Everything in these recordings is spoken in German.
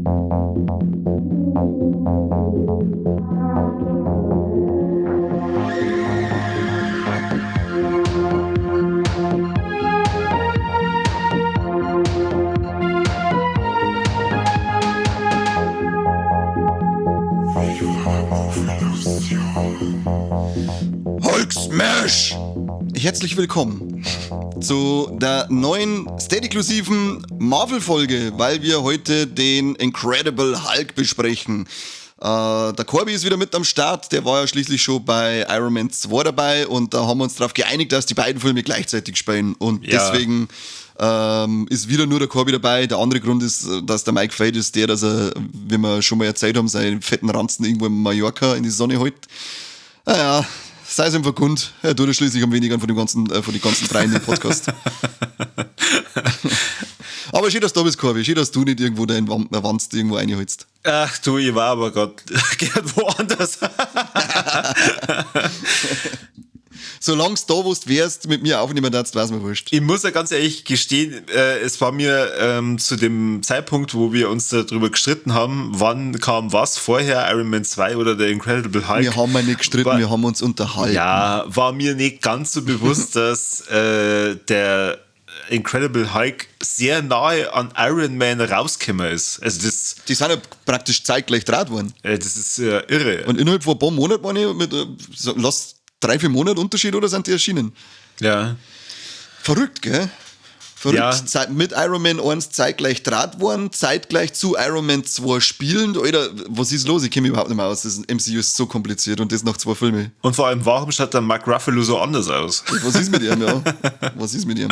Hulk Smash! Herzlich willkommen zu der neuen Steady-inklusiven Marvel-Folge, weil wir heute den Incredible Hulk besprechen. Der Corby ist wieder mit am Start, der war ja schließlich schon bei Iron Man 2 dabei und da haben wir uns darauf geeinigt, dass die beiden Filme gleichzeitig spielen und deswegen ist wieder nur der Corby dabei. Der andere Grund ist, dass der Mike Fade ist, dass er, wie wir schon mal erzählt haben, seinen fetten Ranzen irgendwo in Mallorca in die Sonne hält. Naja, sei es ihm verkund, er tut schließlich am wenigsten von den ganzen drei in dem Podcast. Aber schön, dass du da bist, Corby. Schön, dass du nicht irgendwo deinen Wanst irgendwo reinholst. Ach du, ich war aber gerade gern woanders. Solange du da wo du wärst, mit mir aufnehmen darfst, wär's mir wurscht. Ich muss ja ganz ehrlich gestehen, es war mir zu dem Zeitpunkt, wo wir uns darüber gestritten haben, wann kam was, vorher Iron Man 2 oder der Incredible Hulk. Wir haben ja nicht gestritten, wir haben uns unterhalten. Ja, war mir nicht ganz so bewusst, dass der Incredible Hulk sehr nahe an Iron Man rausgekommen ist. Also die sind ja praktisch zeitgleich draht worden. Das ist irre. Und innerhalb von ein paar Monaten waren die mit, lass 3-4 Monate Unterschied oder sind die erschienen? Ja. Verrückt, gell? Verrückt. Ja. Mit Iron Man 1 zeitgleich draht worden, zeitgleich zu Iron Man 2 spielend. Alter, was ist los? Ich kenne mich überhaupt nicht mehr aus. Das MCU ist so kompliziert und das nach 2 Filmen. Und vor allem, warum schaut der Mark Ruffalo so anders aus? Was ist mit ihm, ja? Was ist mit ihm?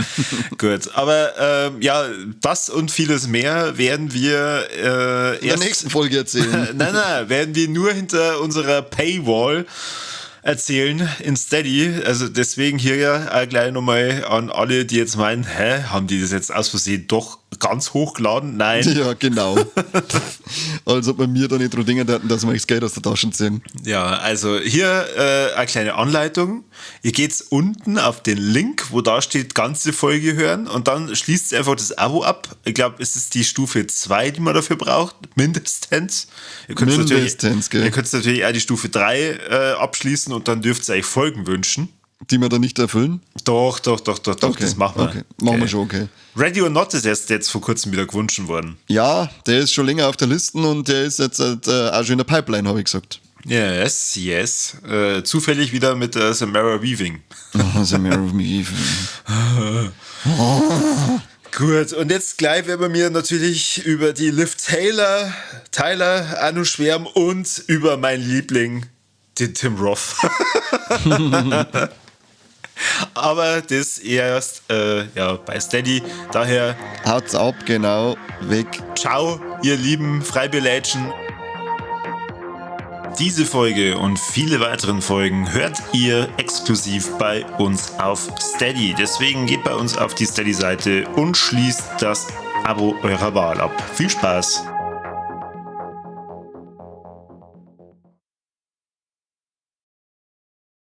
Gut, aber ja, das und vieles mehr werden wir in der nächsten Folge erzählen. Nein, werden wir nur hinter unserer Paywall erzählen in Steady. Also deswegen hier ja gleich nochmal an alle, die jetzt meinen, haben die das jetzt aus Versehen doch ganz hochgeladen? Nein. Ja, genau. Als ob man mir da nicht dran denken hätten, dass wir das Geld aus der Tasche ziehen. Ja, also hier eine kleine Anleitung. Ihr geht unten auf den Link, wo da steht, ganze Folge hören und dann schließt ihr einfach das Abo ab. Ich glaube, es ist die Stufe 2, die man dafür braucht, mindestens. Ihr könnt natürlich auch die Stufe 3 abschließen und dann dürft ihr euch Folgen wünschen. Die wir dann nicht erfüllen? Doch, okay. Das machen wir. Okay. Machen wir schon, okay. Ready or Not ist jetzt vor kurzem wieder gewünscht worden. Ja, der ist schon länger auf der Liste und der ist jetzt auch schon in der Pipeline, habe ich gesagt. Yes. Zufällig wieder mit Samara Weaving. Samara Weaving. Gut, und jetzt gleich werden wir mir natürlich über die Liv Tyler auch noch schwärmen und über meinen Liebling, den Tim Roth. Aber das erst bei Steady. Daher haut's ab, genau, weg. Ciao, ihr lieben Freibelätschen. Diese Folge und viele weiteren Folgen hört ihr exklusiv bei uns auf Steady. Deswegen geht bei uns auf die Steady-Seite und schließt das Abo eurer Wahl ab. Viel Spaß!